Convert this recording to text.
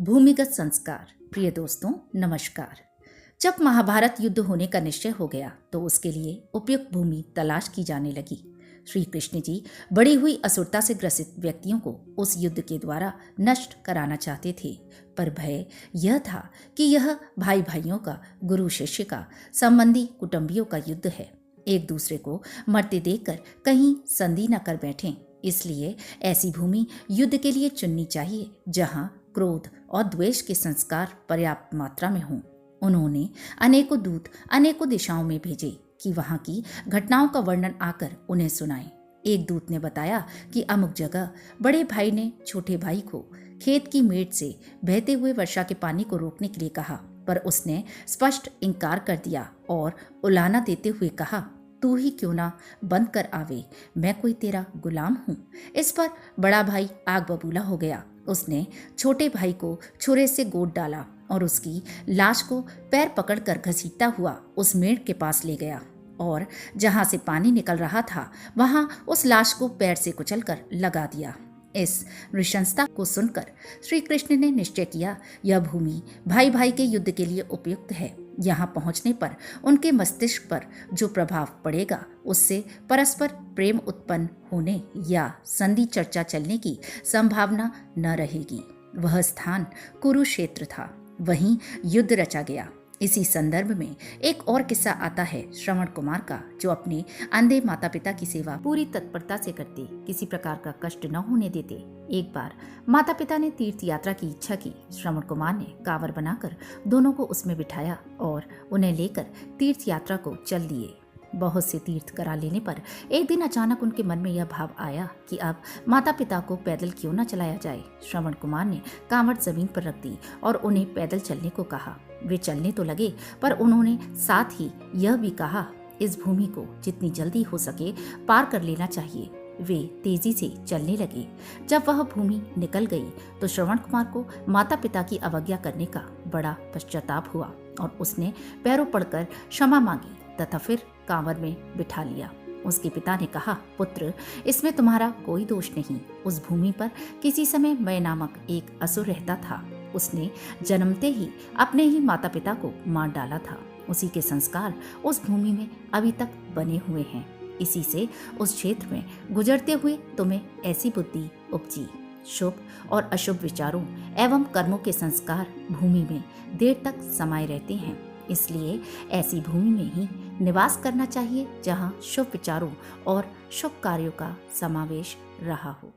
भूमिगत संस्कार। प्रिय दोस्तों, नमस्कार। जब महाभारत युद्ध होने का निश्चय हो गया तो उसके लिए उपयुक्त भूमि तलाश की जाने लगी। श्री कृष्ण जी बढ़ी हुई असुरता से ग्रसित व्यक्तियों को उस युद्ध के द्वारा नष्ट कराना चाहते थे, पर भय यह था कि यह भाई भाइयों का, गुरु शिष्य का, संबंधी कुटुंबियों का युद्ध है। एक दूसरे को मरते देखकर कहीं संधि न कर बैठें, इसलिए ऐसी भूमि युद्ध के लिए चुननी चाहिए जहां क्रोध और द्वेष के संस्कार पर्याप्त मात्रा में हों। उन्होंने अनेकों दूत अनेकों दिशाओं में भेजे कि वहां की घटनाओं का वर्णन आकर उन्हें सुनाएं। एक दूत ने बताया कि अमुक जगह बड़े भाई ने छोटे भाई को खेत की मेड़ से बहते हुए वर्षा के पानी को रोकने के लिए कहा, पर उसने स्पष्ट इनकार कर दिया और उलाहना देते हुए कहा, तू ही क्यों ना बंद कर आवे, मैं कोई तेरा गुलाम हूँ। इस पर बड़ा भाई आग बबूला हो गया। उसने छोटे भाई को छुरे से गोद डाला और उसकी लाश को पैर पकड़कर घसीटता हुआ उस मेड़ के पास ले गया और जहां से पानी निकल रहा था वहां उस लाश को पैर से कुचलकर लगा दिया। इस नृशंसता को सुनकर श्री कृष्ण ने निश्चय किया, यह भूमि भाई भाई के युद्ध के लिए उपयुक्त है। यहाँ पहुँचने पर उनके मस्तिष्क पर जो प्रभाव पड़ेगा उससे परस्पर प्रेम उत्पन्न होने या संधि चर्चा चलने की संभावना न रहेगी। वह स्थान कुरुक्षेत्र था, वहीं युद्ध रचा गया। इसी संदर्भ में एक और किस्सा आता है श्रवण कुमार का, जो अपने अंधे माता पिता की सेवा पूरी तत्परता से करते, किसी प्रकार का कष्ट न होने देते। एक बार माता पिता ने तीर्थ यात्रा की इच्छा की। श्रवण कुमार ने कांवर बनाकर दोनों को उसमें बिठाया और उन्हें लेकर तीर्थ यात्रा को चल दिए। बहुत से तीर्थ करा लेने पर एक दिन अचानक उनके मन में यह भाव आया कि अब माता पिता को पैदल क्यों न चलाया जाए। श्रवण कुमार ने कांवड़ जमीन पर रख दी और उन्हें पैदल चलने को कहा। वे चलने तो लगे, पर उन्होंने साथ ही यह भी कहा, इस भूमि को जितनी जल्दी हो सके पार कर लेना चाहिए। वे तेजी से चलने लगे। जब वह भूमि निकल गई तो श्रवण कुमार को माता पिता की अवज्ञा करने का बड़ा पश्चाताप हुआ और उसने पैरों पड़कर क्षमा मांगी तथा फिर कांवर में बिठा लिया। उसके पिता ने कहा, पुत्र, इसमें तुम्हारा कोई दोष नहीं। उस भूमि पर किसी समय मैं नामक एक असुर रहता था। उसने जन्मते ही अपने ही माता पिता को मार डाला था। उसी के संस्कार उस भूमि में अभी तक बने हुए हैं। इसी से उस क्षेत्र में गुजरते हुए तुम्हें ऐसी बुद्धि उपजी। शुभ और अशुभ विचारों एवं कर्मों के संस्कार भूमि में देर तक समाये रहते हैं। इसलिए ऐसी भूमि में ही निवास करना चाहिए जहाँ शुभ विचारों और शुभ कार्यों का समावेश रहा हो।